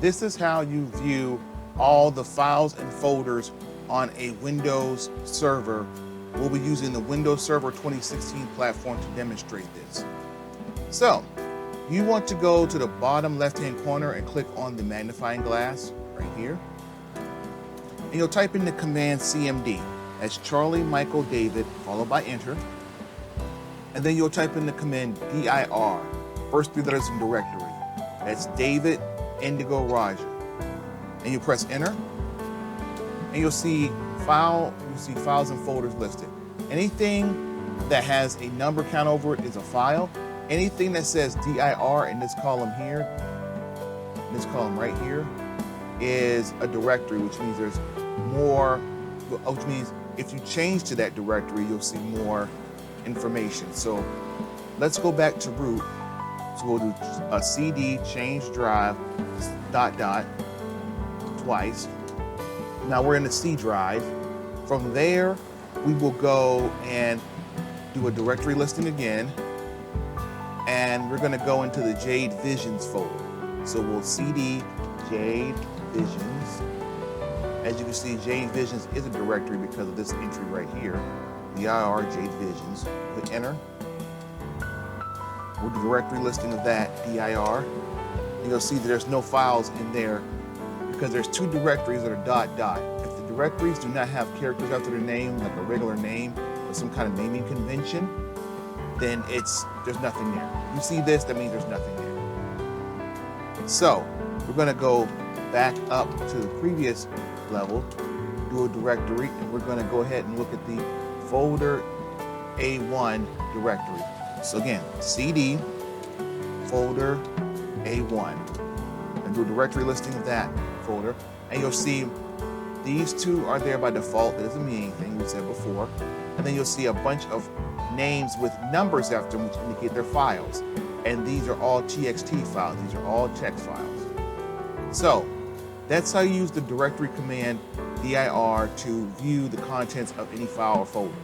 This is how you view all the files and folders on a Windows server. We'll be using the Windows Server 2016 platform to demonstrate this. So, you want to go to the bottom left-hand corner and click on the magnifying glass right here. And you'll type in the command CMD. That's Charlie Michael David, followed by enter. And then you'll type in the command DIR, first three letters in directory. That's David Indigo Roger. And you press enter. And you'll see files and folders listed. Anything that has a number count over it is a file. Anything that says DIR in this column here, this column right here, is a directory, which means there's more, which means if you change to that directory, you'll see more information. So let's go back to root. So we'll do a CD change drive ... twice. Now we're in the C drive. From there, we will go and do a directory listing again. And we're going to go into the Jade Visions folder. So we'll CD Jade Visions. As you can see, Jade Visions is a directory because of this entry right here, DIR Jade Visions. Click enter. We'll do directory listing of that, DIR. You'll see that there's no files in there because there's two directories that are ... If the directories do not have characters after their name, like a regular name or some kind of naming convention, then there's nothing there. You see this, that means there's nothing there. So we're going to go back up to the previous level, do a directory, and we're going to go ahead and look at the folder A1 directory. So again, CD folder A1, and do a directory listing of that folder, and you'll see these two are there by default. That doesn't mean anything, we said before. And then you'll see a bunch of names with numbers after them which indicate their files. And these are all TXT files. These are all text files. So that's how you use the directory command DIR to view the contents of any file or folder.